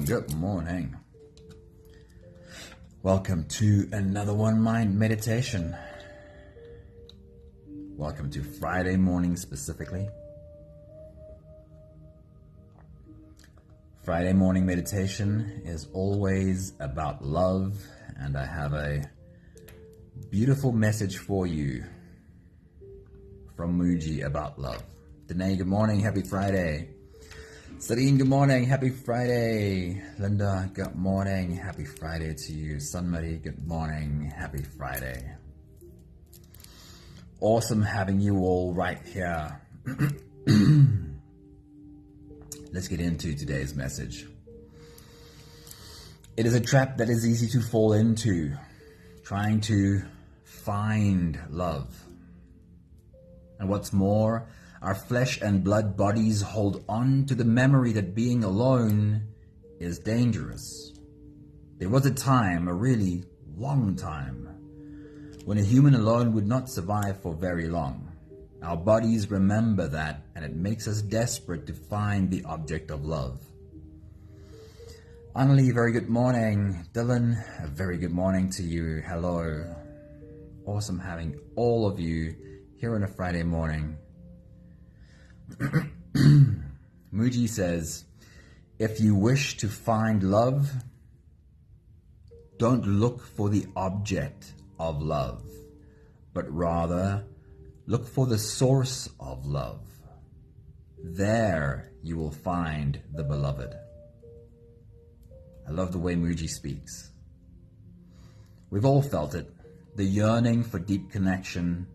Good morning. Welcome to another One Mind meditation. Welcome to Friday morning specifically. Friday morning meditation is always about love, and I have a beautiful message for you from Mooji about love. Danae, good morning. Happy Friday. Sadine, good morning. Happy Friday. Linda, good morning. Happy Friday to you. Sunmari, good morning. Happy Friday. Awesome having you all right here. Let's get into today's message. It is a trap that is easy to fall into, trying to find love. And what's more, our flesh and blood bodies hold on to the memory that being alone is dangerous. There was a time, a really long time, when a human alone would not survive for very long. Our bodies remember that, and it makes us desperate to find the object of love. Annalie, very good morning. Dylan, a very good morning to you. Hello. Awesome having all of you here on a Friday morning. Mooji says, if you wish to find love, don't look for the object of love, but rather look for the source of love. There you will find the beloved. I love the way Mooji speaks. We've all felt it, the yearning for deep connection,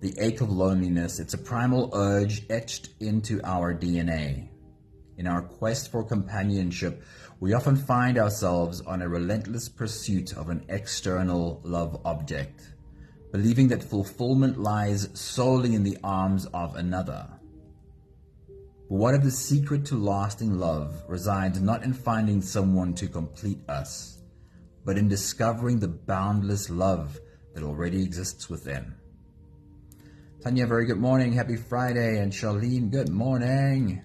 the ache of loneliness. It's a primal urge etched into our DNA. In our quest for companionship, we often find ourselves on a relentless pursuit of an external love object, believing that fulfillment lies solely in the arms of another. But what if the secret to lasting love resides not in finding someone to complete us, but in discovering the boundless love that already exists within? Tanya, very good morning. Happy Friday. And Charlene, good morning.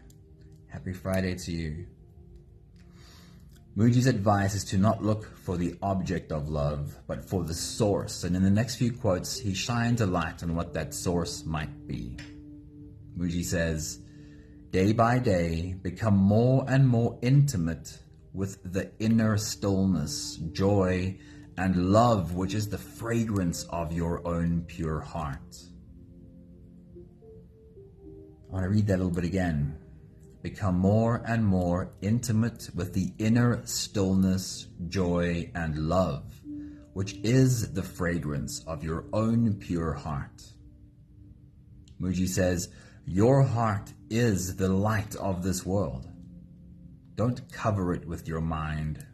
Happy Friday to you. Mooji's advice is to not look for the object of love, but for the source. And in the next few quotes, he shines a light on what that source might be. Mooji says, day by day, become more and more intimate with the inner stillness, joy, and love, which is the fragrance of your own pure heart. I want to read that a little bit again. Become more and more intimate with the inner stillness, joy, and love, which is the fragrance of your own pure heart. Mooji says, your heart is the light of this world. Don't cover it with your mind.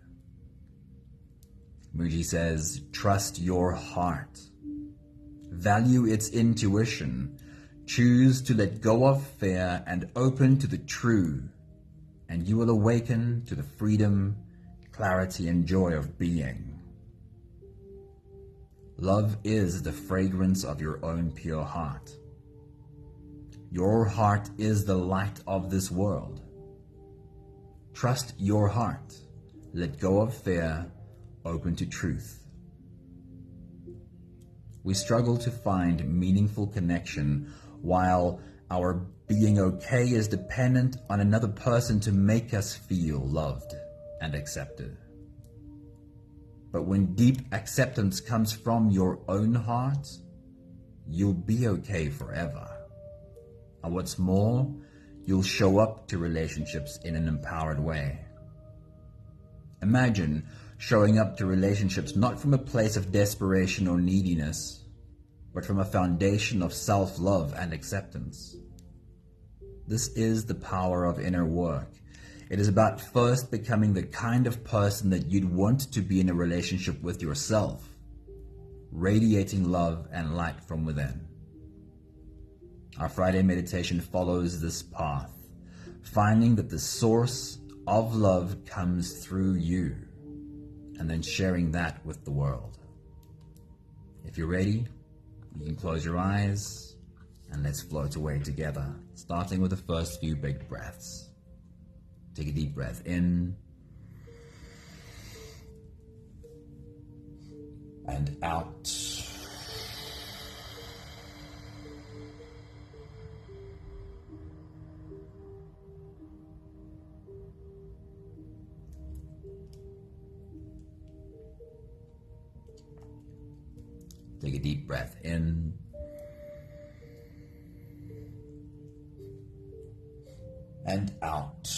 Mooji says, trust your heart. Value its intuition. Choose to let go of fear and open to the true, and you will awaken to the freedom, clarity, and joy of being. Love is the fragrance of your own pure heart. Your heart is the light of this world. Trust your heart. Let go of fear. Open to truth. We struggle to find meaningful connection while our being okay is dependent on another person to make us feel loved and accepted. But when deep acceptance comes from your own heart, you'll be okay forever. And what's more, you'll show up to relationships in an empowered way. Imagine showing up to relationships not from a place of desperation or neediness, but from a foundation of self-love and acceptance. This is the power of inner work. It is about first becoming the kind of person that you'd want to be in a relationship with yourself, radiating love and light from within. Our Friday meditation follows this path, finding that the source of love comes through you, and then sharing that with the world. If you're ready, you can close your eyes and let's float away together, starting with the first few big breaths. Take a deep breath in and out. Take a deep breath in. And out.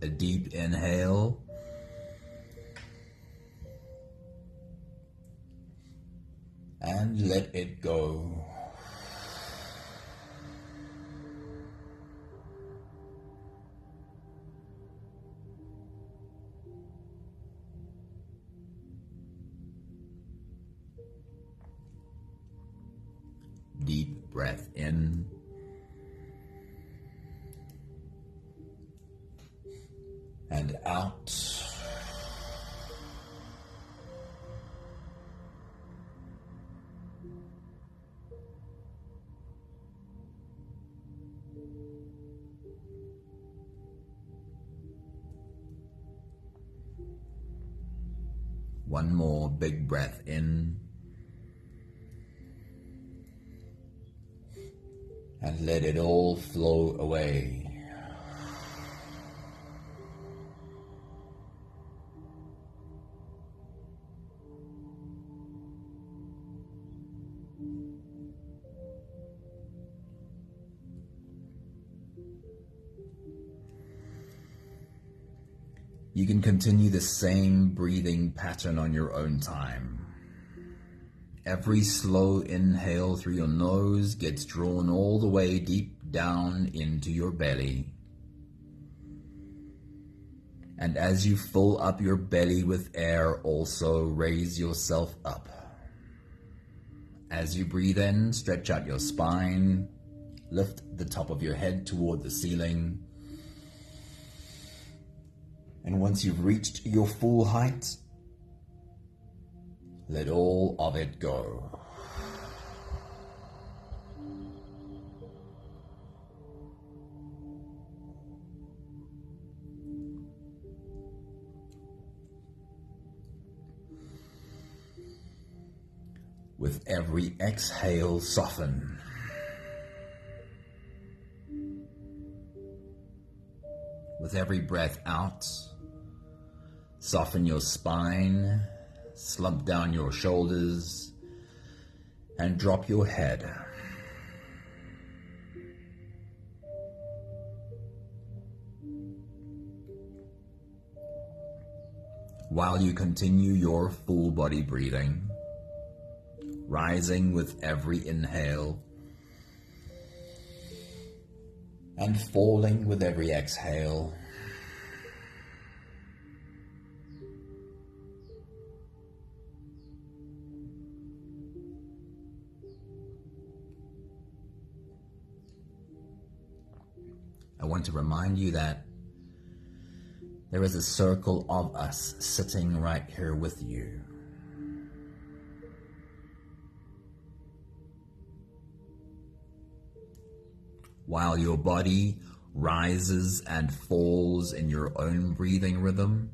A deep inhale. And let it go. Deep breath in. And out. One more big breath in. And let it all flow away. You can continue the same breathing pattern on your own time. Every slow inhale through your nose gets drawn all the way deep down into your belly. And as you fill up your belly with air, also raise yourself up. As you breathe in, stretch out your spine, lift the top of your head toward the ceiling. And once you've reached your full height, let all of it go. With every exhale, soften. With every breath out, soften your spine, slump down your shoulders, and drop your head. While you continue your full body breathing, rising with every inhale and falling with every exhale. I want to remind you that there is a circle of us sitting right here with you. While your body rises and falls in your own breathing rhythm,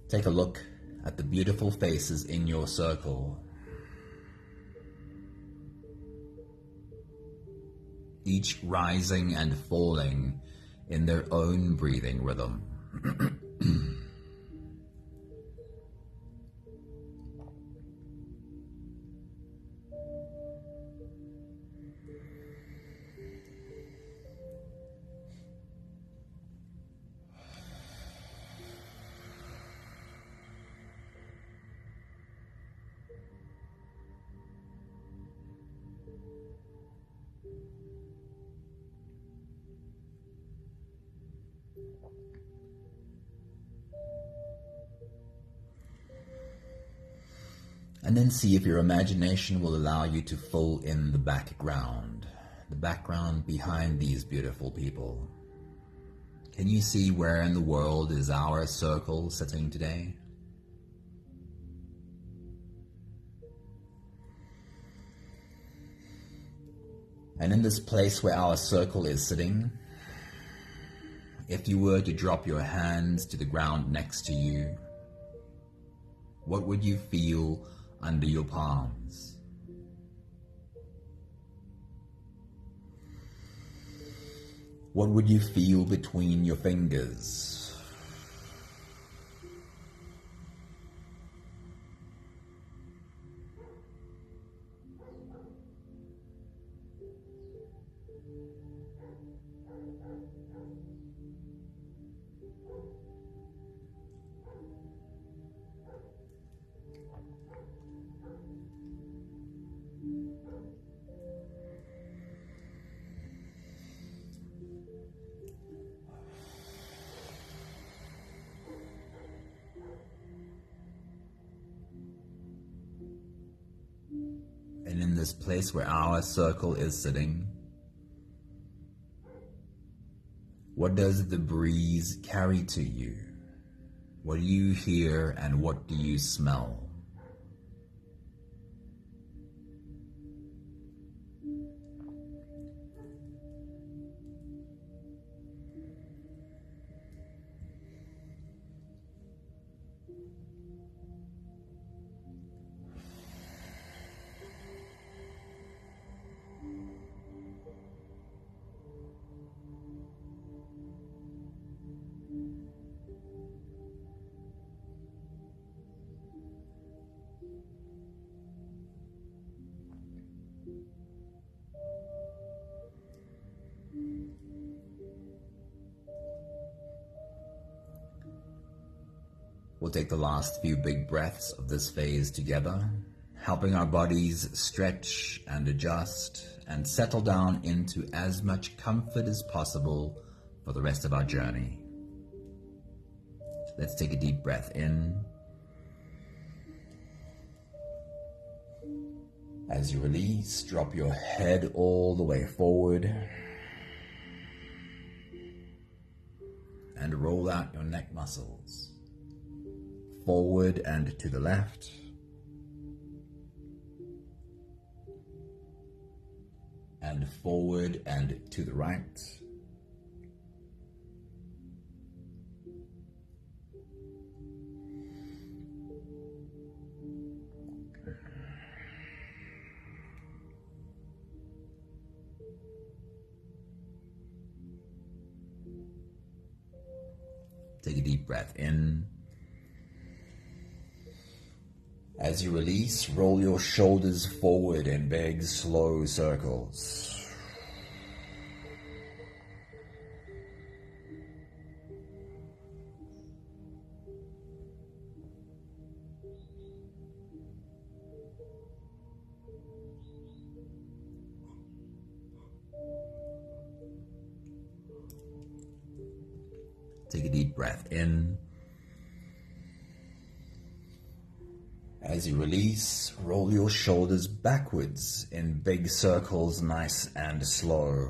take a look at the beautiful faces in your circle. Each rising and falling in their own breathing rhythm. And then see if your imagination will allow you to fill in the background behind these beautiful people. Can you see where in the world is our circle sitting today? And in this place where our circle is sitting, if you were to drop your hands to the ground next to you, what would you feel under your palms? What would you feel between your fingers? And in this place where our circle is sitting, what does the breeze carry to you? What do you hear and what do you smell? We'll take the last few big breaths of this phase together, helping our bodies stretch and adjust and settle down into as much comfort as possible for the rest of our journey. Let's take a deep breath in. As you release, drop your head all the way forward and roll out your neck muscles. Forward and to the left, and forward and to the right, take a deep breath in. As you release, roll your shoulders forward in big, slow circles. Take a deep breath in. As you release, roll your shoulders backwards in big circles, nice and slow.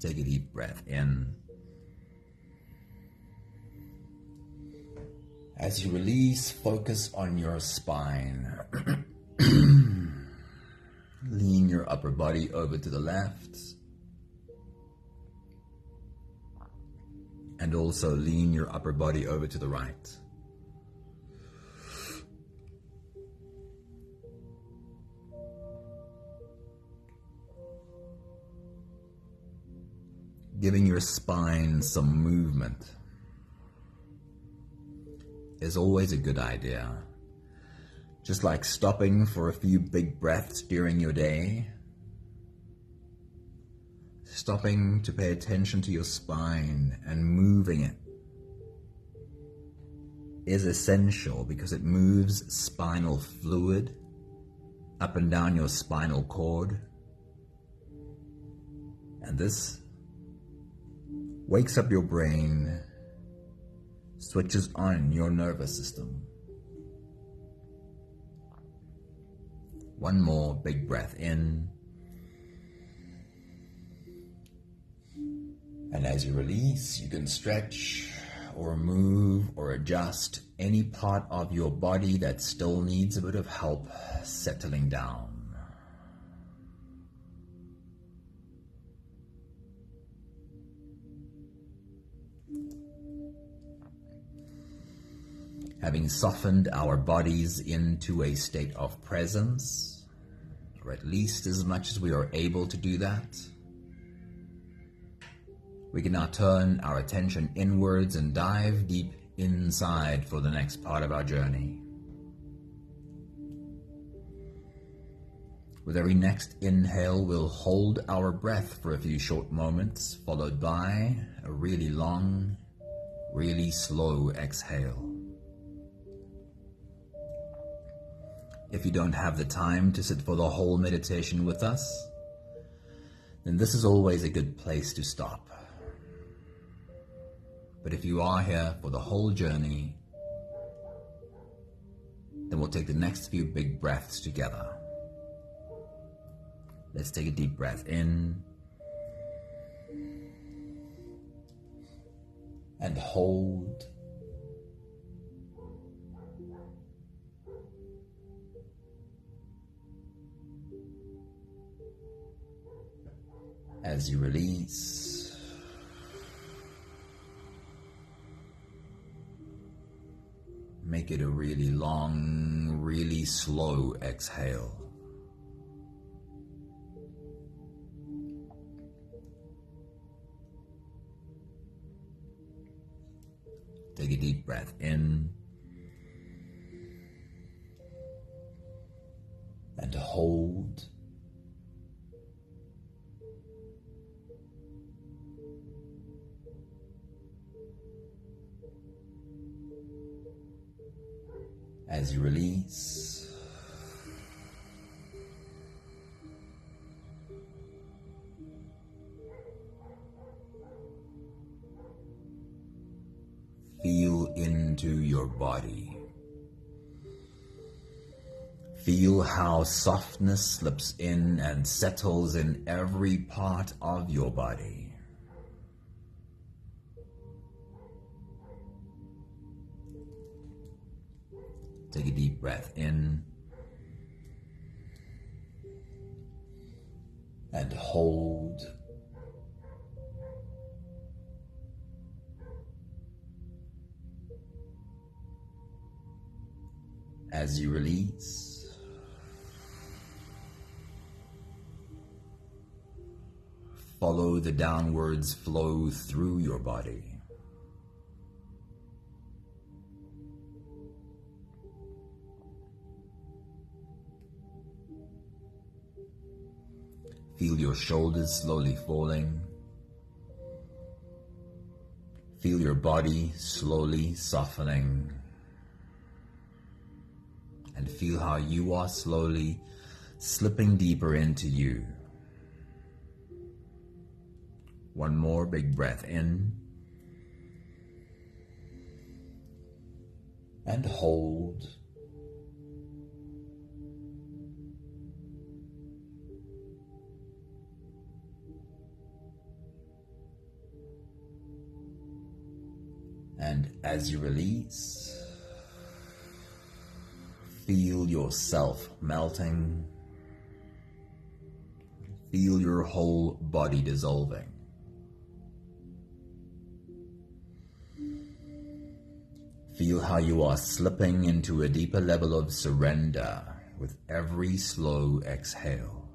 Take a deep breath in. As you release, focus on your spine. Lean your upper body over to the left. And also lean your upper body over to the right. Giving your spine some movement is always a good idea. Just like stopping for a few big breaths during your day. Stopping to pay attention to your spine and moving it is essential because it moves spinal fluid up and down your spinal cord. And this wakes up your brain switches on your nervous system. One more big breath in. And as you release, you can stretch or move or adjust any part of your body that still needs a bit of help settling down. Having softened our bodies into a state of presence, or at least as much as we are able to do that, we can now turn our attention inwards and dive deep inside for the next part of our journey. With every next inhale, we'll hold our breath for a few short moments, followed by a really long, really slow exhale. If you don't have the time to sit for the whole meditation with us, then this is always a good place to stop. But if you are here for the whole journey, then we'll take the next few big breaths together. Let's take a deep breath in and hold. As you release, make it a really long, really slow exhale. Take a deep breath in and hold. As you release, feel into your body. Feel how softness slips in and settles in every part of your body. Take a deep breath in and hold. As you release, follow the downwards flow through your body. Feel your shoulders slowly falling. Feel your body slowly softening. And feel how you are slowly slipping deeper into you. One more big breath in. And hold. And as you release, feel yourself melting. Feel your whole body dissolving. Feel how you are slipping into a deeper level of surrender with every slow exhale.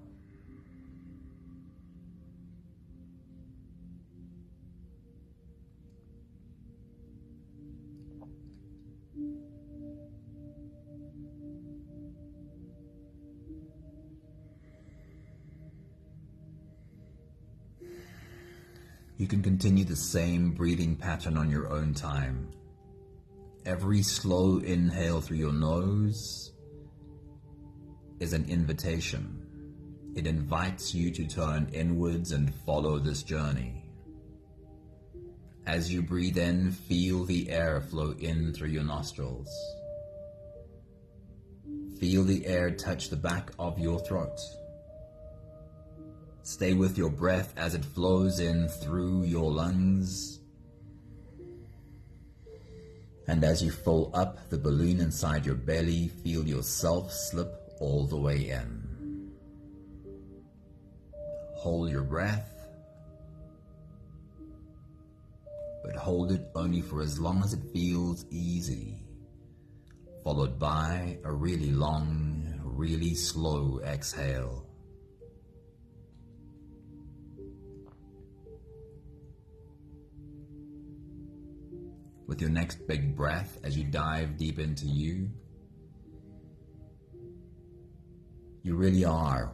You can continue the same breathing pattern on your own time. Every slow inhale through your nose is an invitation. It invites you to turn inwards and follow this journey. As you breathe in, feel the air flow in through your nostrils. Feel the air touch the back of your throat. Stay with your breath as it flows in through your lungs. And as you fill up the balloon inside your belly, feel yourself slip all the way in. Hold your breath, but hold it only for as long as it feels easy, followed by a really long, really slow exhale. With your next big breath, as you dive deep into you, you really are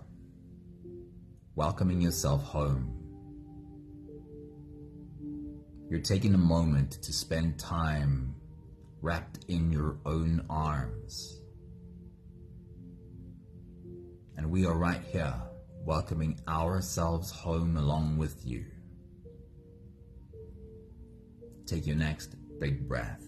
welcoming yourself home. You're taking a moment to spend time wrapped in your own arms. And we are right here, welcoming ourselves home along with you. Take your next big breath.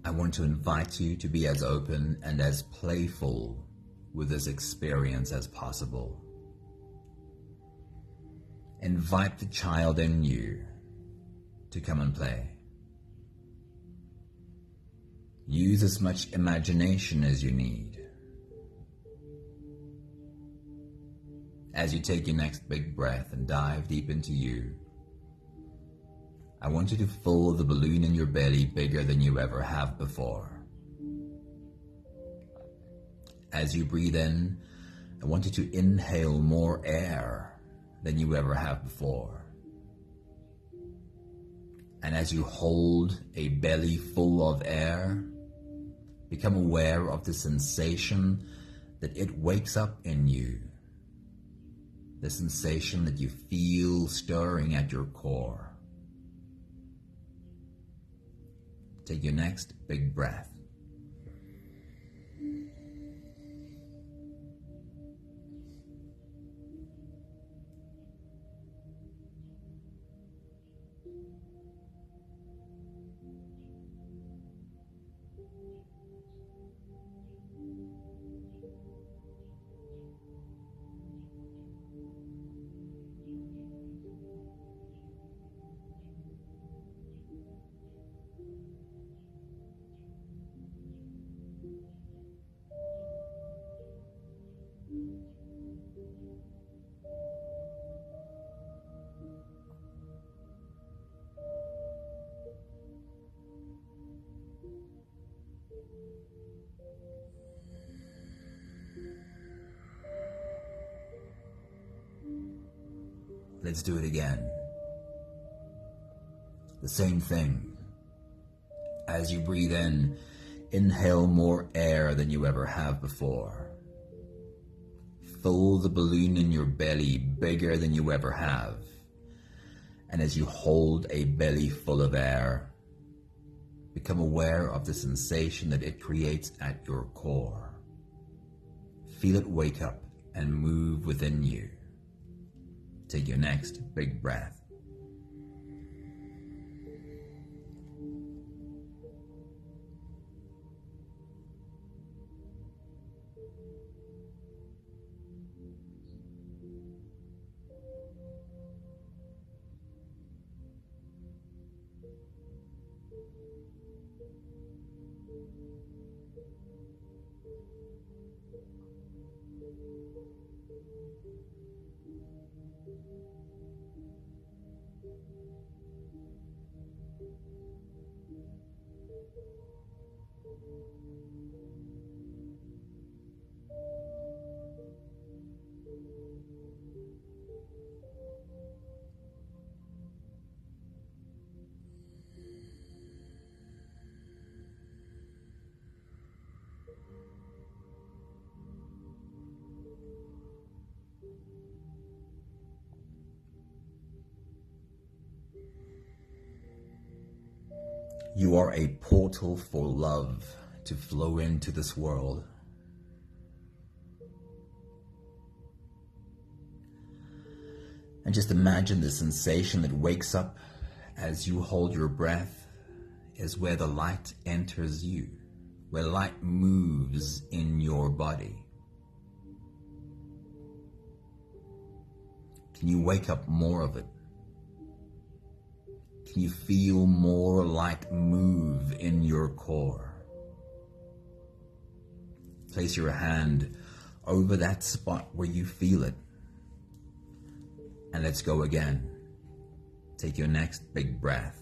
I want to invite you to be as open and as playful with this experience as possible. Invite the child in you to come and play. Use as much imagination as you need. As you take your next big breath and dive deep into you, I want you to fill the balloon in your belly bigger than you ever have before. As you breathe in, I want you to inhale more air than you ever have before. And as you hold a belly full of air, become aware of the sensation that it wakes up in you, the sensation that you feel stirring at your core. Take your next big breath. Let's do it again. The same thing. As you breathe in, inhale more air than you ever have before. Fill the balloon in your belly bigger than you ever have. And as you hold a belly full of air, become aware of the sensation that it creates at your core. Feel it wake up and move within you. Take your next big breath. You are a portal for love to flow into this world. And just imagine the sensation that wakes up as you hold your breath is where the light enters you, where light moves in your body. Can you wake up more of it? Can you feel more light move in your core? Place your hand over that spot where you feel it. And let's go again. Take your next big breath.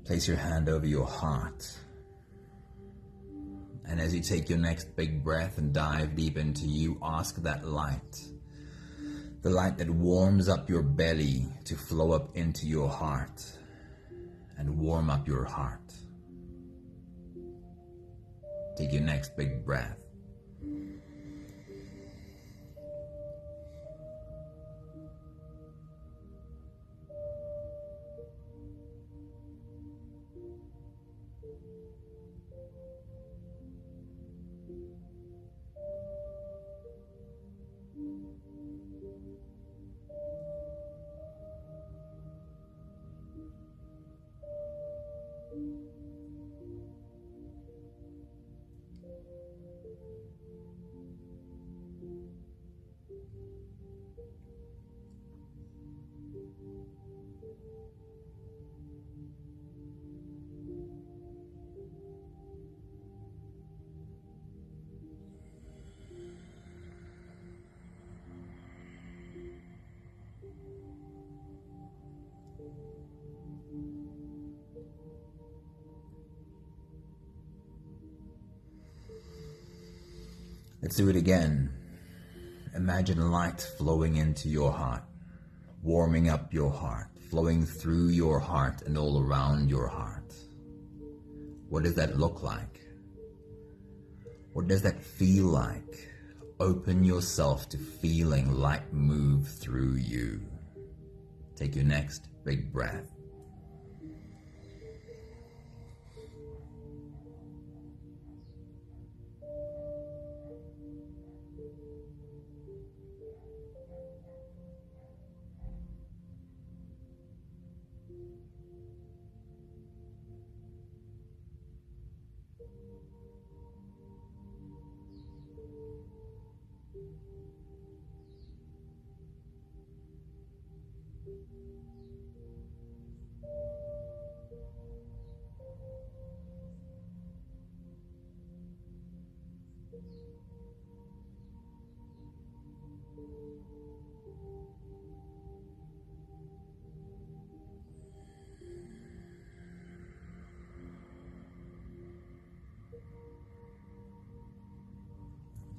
Place your hand over your heart. And as you take your next big breath and dive deep into you, ask that light, the light that warms up your belly, to flow up into your heart and warm up your heart. Take your next big breath. Let's do it again. Imagine light flowing into your heart, warming up your heart, flowing through your heart and all around your heart. What does that look like? What does that feel like? Open yourself to feeling light move through you. Take your next big breath.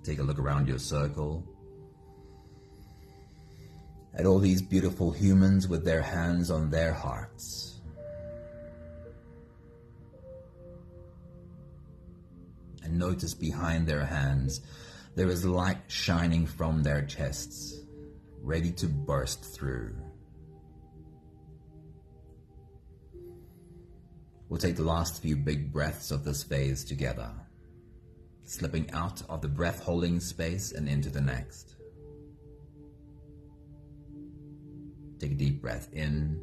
Take a look around your circle at all these beautiful humans with their hands on their hearts. And notice behind their hands, there is light shining from their chests, ready to burst through. We'll take the last few big breaths of this phase together, slipping out of the breath-holding space and into the next. Take Take a deep breath in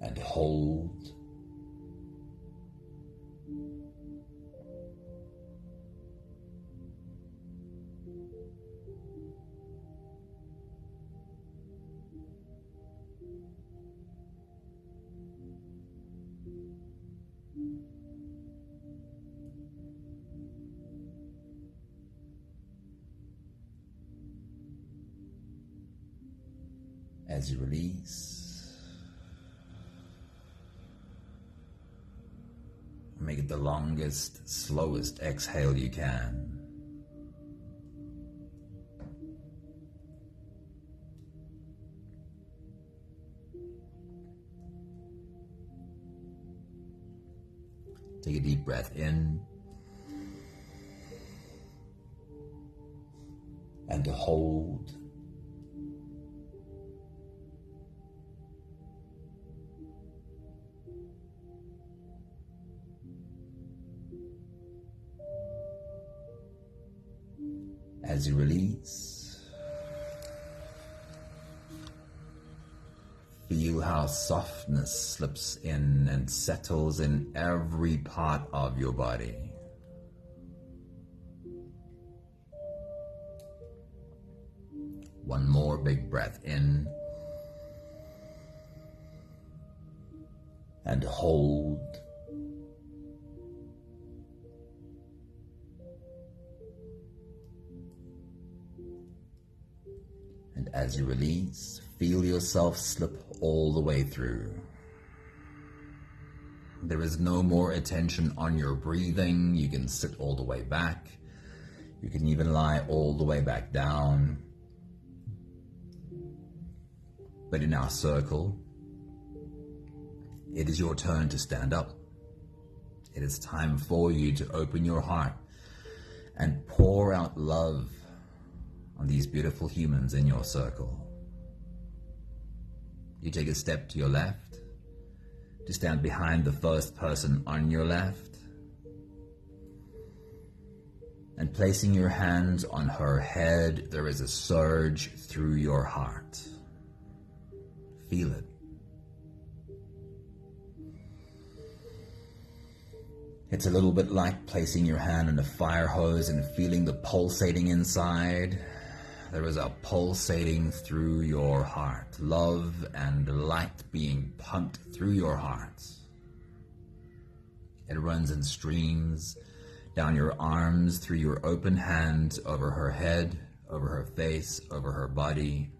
and hold. As you release, make it the longest, slowest exhale you can. Take a deep breath in and hold. As you release, feel how softness slips in and settles in every part of your body. One more big breath in and hold. And as you release, feel yourself slip all the way through. There is no more attention on your breathing. You can sit all the way back. You can even lie all the way back down. But in our circle, it is your turn to stand up. It is time for you to open your heart and pour out love on these beautiful humans in your circle. You take a step to your left to stand behind the first person on your left, and placing your hands on her head, there is a surge through your heart. Feel it. It's a little bit like placing your hand on a fire hose and feeling the pulsating inside. There is a pulsating through your heart, love and light being pumped through your heart. It runs in streams down your arms, through your open hands, over her head, over her face, over her body.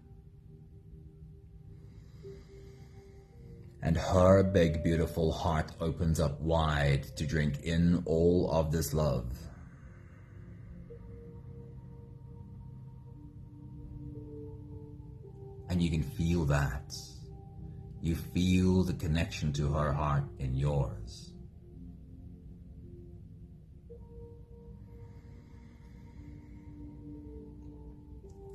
And her big, beautiful heart opens up wide to drink in all of this love. And you can feel that. You feel the connection to her heart in yours.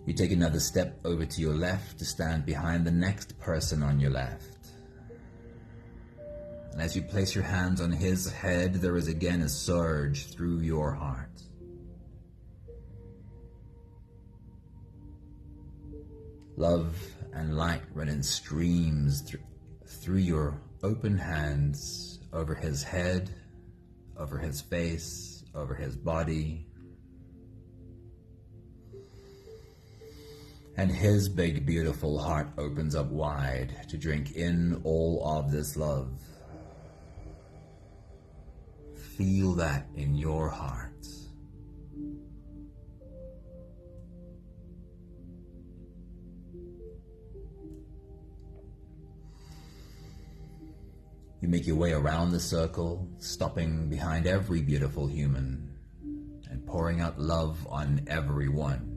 You take another step over to your left to stand behind the next person on your left. And as you place your hands on his head, there is again a surge through your heart. Love and light run in streams through your open hands, over his head, over his face, over his body. And his big, beautiful heart opens up wide to drink in all of this love. Feel that in your heart. You make your way around the circle, stopping behind every beautiful human and pouring out love on everyone.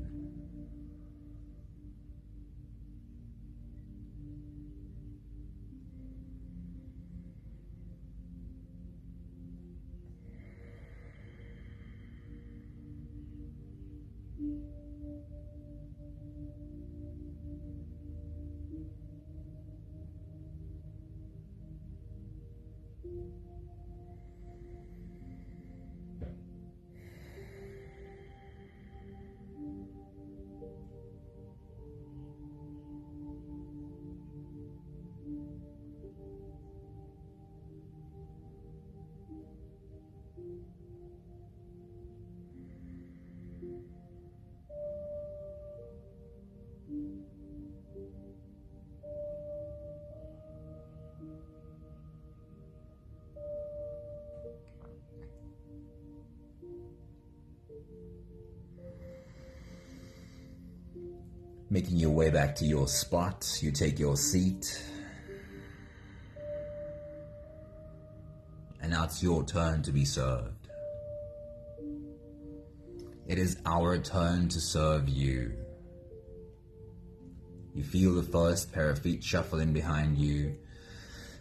Making your way back to your spot, you take your seat. And now it's your turn to be served. It is our turn to serve you. You feel the first pair of feet shuffle in behind you,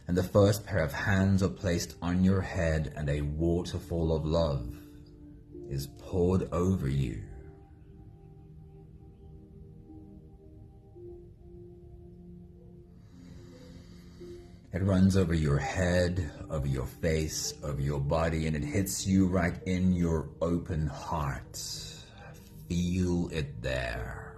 and the first pair of hands are placed on your head, and a waterfall of love is poured over you. It runs over your head, over your face, over your body, and it hits you right in your open heart. Feel it there.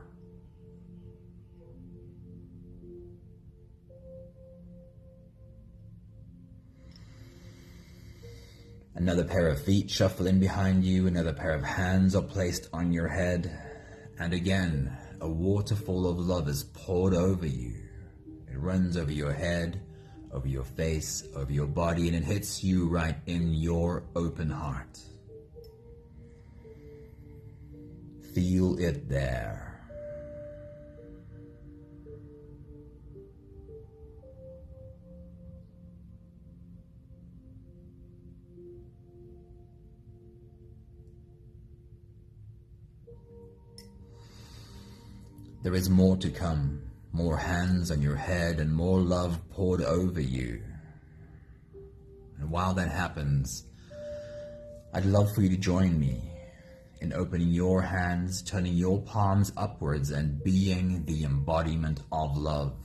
Another pair of feet shuffle in behind you, another pair of hands are placed on your head, and again, a waterfall of love is poured over you. It runs over your head, over your face, over your body, and it hits you right in your open heart. Feel it there. There is more to come. More hands on your head and more love poured over you. And while that happens, I'd love for you to join me in opening your hands, turning your palms upwards, and being the embodiment of love.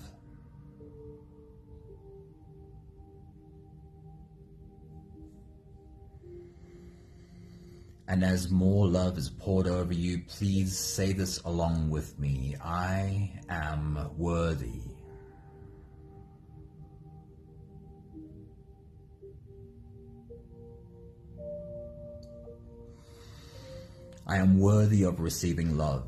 And as more love is poured over you, please say this along with me. I am worthy. I am worthy of receiving love.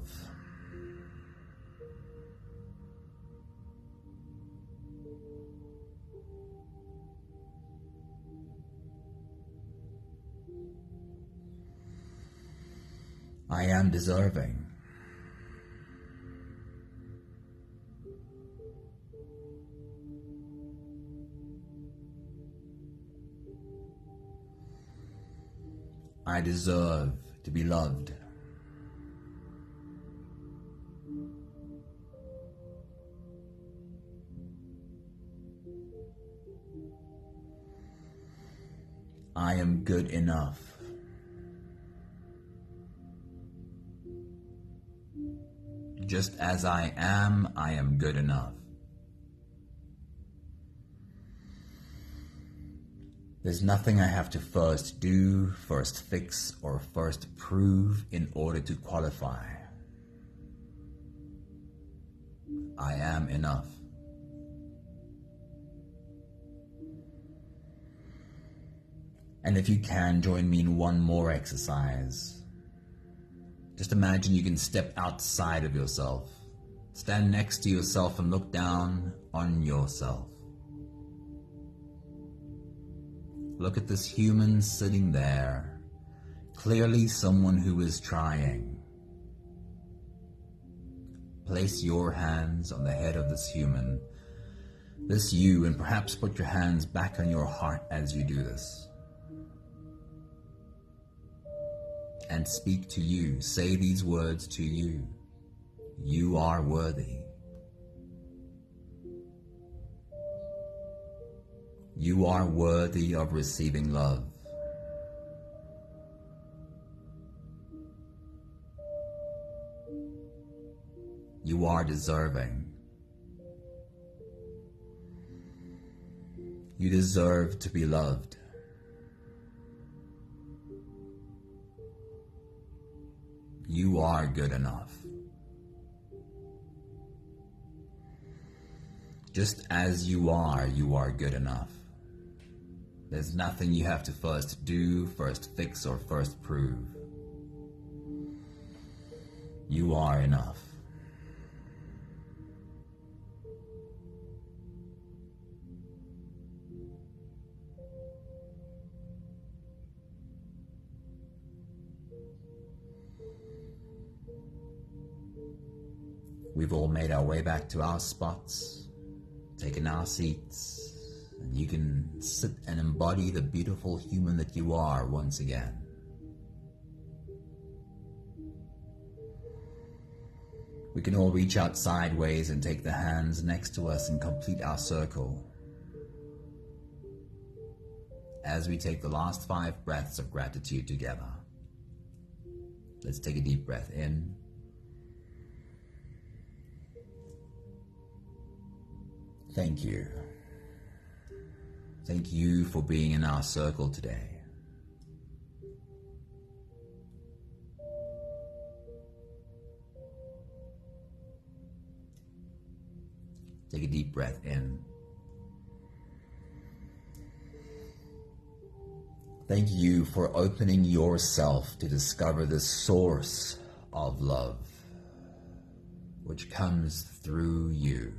I am deserving. I deserve to be loved. I am good enough. Just as I am good enough. There's nothing I have to first do, first fix, or first prove in order to qualify. I am enough. And if you can, join me in one more exercise. Just imagine you can step outside of yourself, stand next to yourself and look down on yourself. Look at this human sitting there, clearly someone who is trying. Place your hands on the head of this human, this you, and perhaps put your hands back on your heart as you do this. And speak to you. Say these words to you. You are worthy. You are worthy of receiving love. You are deserving. You deserve to be loved. You are good enough. Just as you are good enough. There's nothing you have to first do, first fix, or first prove. You are enough. We've all made our way back to our spots, taken our seats, and you can sit and embody the beautiful human that you are once again. We can all reach out sideways and take the hands next to us and complete our circle. As we take the last 5 breaths of gratitude together, let's take a deep breath in. Thank you. Thank you for being in our circle today. Take a deep breath in. Thank you for opening yourself to discover the source of love, which comes through you.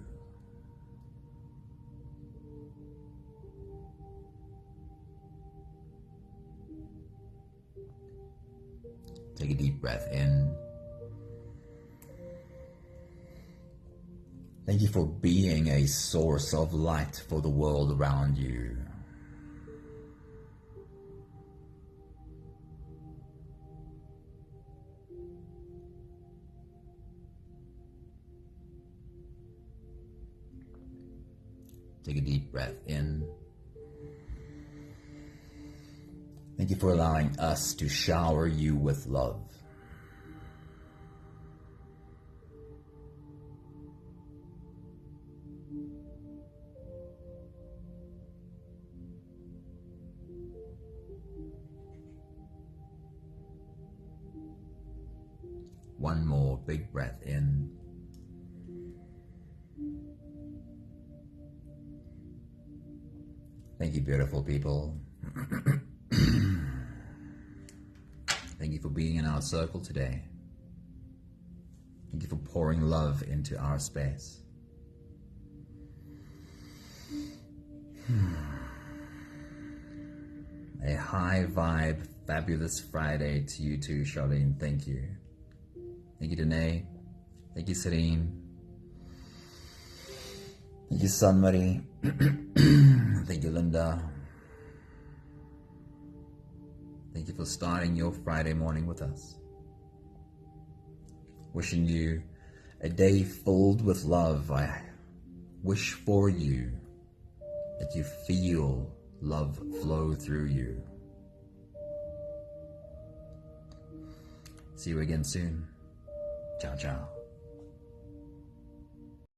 Take a deep breath in. Thank you for being a source of light for the world around you. Take a deep breath in. Thank you for allowing us to shower you with love. One more big breath in. Thank you, beautiful people. Thank you for being in our circle today. Thank you for pouring love into our space. A high vibe, fabulous Friday to you too, Charlene. Thank you. Thank you, Danae. Thank you, Serene. Thank you, Sunmarie. Thank you, Linda. Thank you for starting your Friday morning with us. Wishing you a day filled with love. I wish for you that you feel love flow through you. See you again soon. Ciao, ciao.